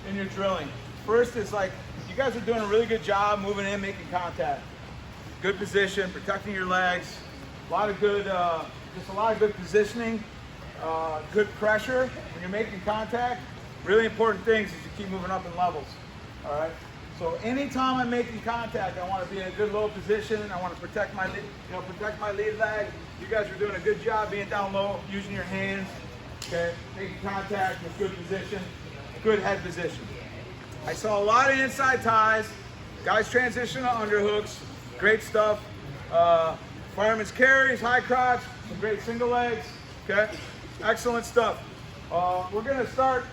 in your drilling. First is like, you guys are doing a really good job moving in, making contact. Good position, protecting your legs. A lot of good, just a lot of good positioning, good pressure when you're making contact. Really important things is you keep moving up in levels, all right? So anytime I'm making contact, I want to be in a good low position. I want to protect my, protect my lead leg. You guys are doing a good job being down low, using your hands, okay? Making contact with good position, good head position. I saw a lot of inside ties. Guys transition to underhooks, great stuff. Fireman's carries, high crotch, some great single legs, okay? Excellent stuff. We're gonna start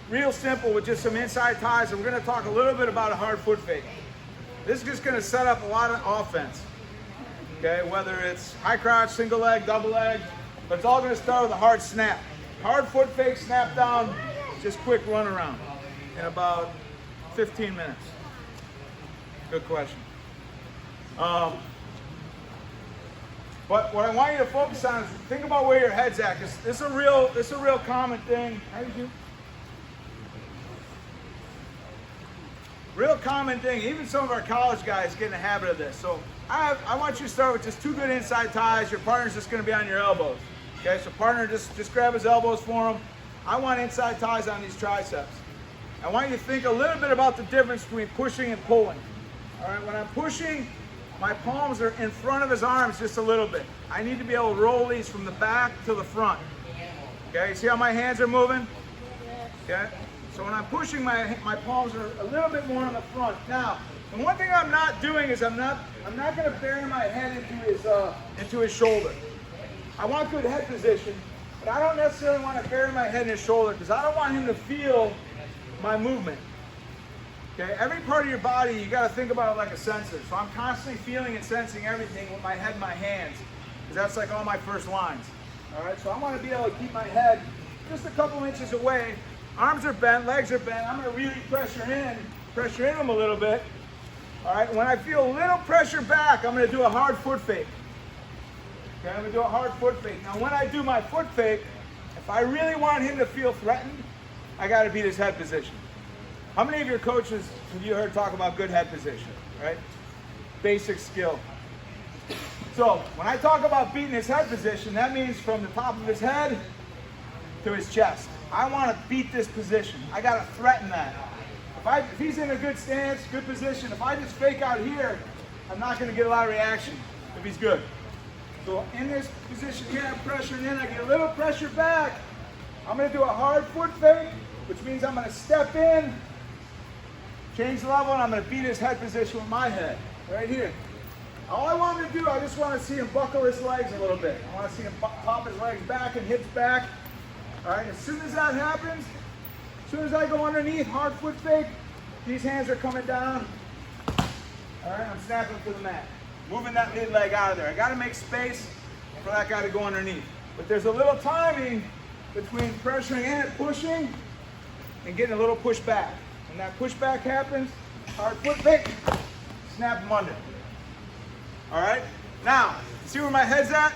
real simple with just some inside ties, and we're gonna talk a little bit about a hard foot fake. This is just gonna set up a lot of offense, okay? Whether it's high crotch, single leg, double leg, but it's all gonna start with a hard snap. Hard foot fake, snap down, just quick run around in about 15 minutes. Good question. But what I want you to focus on is think about where your head's at, because this is a real common thing. How you do? Real common thing. Even some of our college guys get in the habit of this. So I want you to start with just 2 good inside ties. Your partner's just going to be on your elbows. Okay, so partner, just grab his elbows for him. I want inside ties on these triceps. I want you to think a little bit about the difference between pushing and pulling. All right, when I'm pushing, my palms are in front of his arms just a little bit. I need to be able to roll these from the back to the front. Okay, see how my hands are moving? Okay, so when I'm pushing, my palms are a little bit more on the front. Now, the one thing I'm not doing is I'm not going to bury my head into his shoulder. I want good head position, but I don't necessarily want to bury my head in his shoulder because I don't want him to feel my movement. Okay, every part of your body, you got to think about it like a sensor. So I'm constantly feeling and sensing everything with my head and my hands, because that's like all my first lines. All right, so I want to be able to keep my head just a couple inches away. Arms are bent, legs are bent. I'm going to really pressure in them a little bit. All right, when I feel a little pressure back, I'm going to do a hard foot fake. Okay, I'm going to do a hard foot fake. Now, when I do my foot fake, if I really want him to feel threatened, I got to beat his head position. How many of your coaches have you heard talk about good head position, right? Basic skill. So when I talk about beating his head position, that means from the top of his head to his chest. I want to beat this position. I got to threaten that. If he's in a good stance, good position, if I just fake out here, I'm not going to get a lot of reaction if he's good. So in this position here, I'm pressuring in, I get a little pressure back. I'm going to do a hard foot fake, which means I'm going to step in, change the level, and I'm going to beat his head position with my head, right here. All I want him to do, I just want to see him buckle his legs a little bit. I want to see him pop his legs back and hips back. All right, as soon as that happens, as soon as I go underneath, hard foot fake, these hands are coming down. All right, I'm snapping to the mat. Moving that mid leg out of there. I got to make space for that guy to go underneath. But there's a little timing between pressuring in and pushing and getting a little push back. When that push back happens, hard foot fake, snap him under. All right? Now, see where my head's at?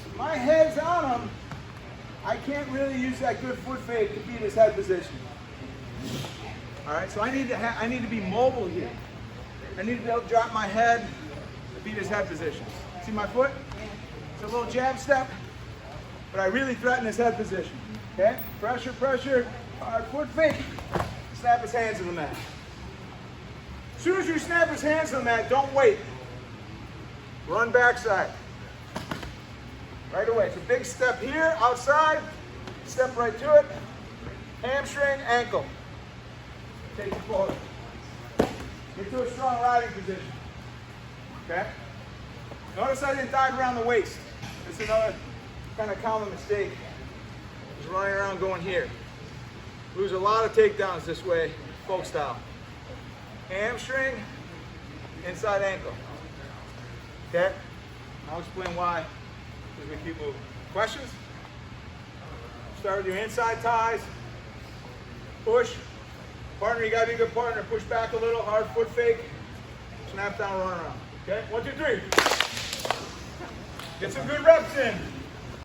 If my head's on him, I can't really use that good foot fake to beat his head position. All right, so I need to be mobile here. I need to be able to drop my head to beat his head position. See my foot? It's a little jab step, but I really threaten his head position. Okay? Pressure, pressure, hard foot fake. Snap his hands to the mat. As soon as you snap his hands to the mat, don't wait. Run backside. Right away. It's a big step here, outside. Step right to it. Hamstring, ankle. Take it forward. Get to a strong riding position. Okay? Notice I didn't dive around the waist. It's another kind of common mistake. Just running around going here. Lose a lot of takedowns this way, folk style. Hamstring, inside ankle. Okay? I'll explain why as we keep moving. Questions? Start with your inside ties. Push. Partner, you gotta be a good partner. Push back a little, hard foot fake. Snap down, run around. Okay? 1, 2, 3. Get some good reps in.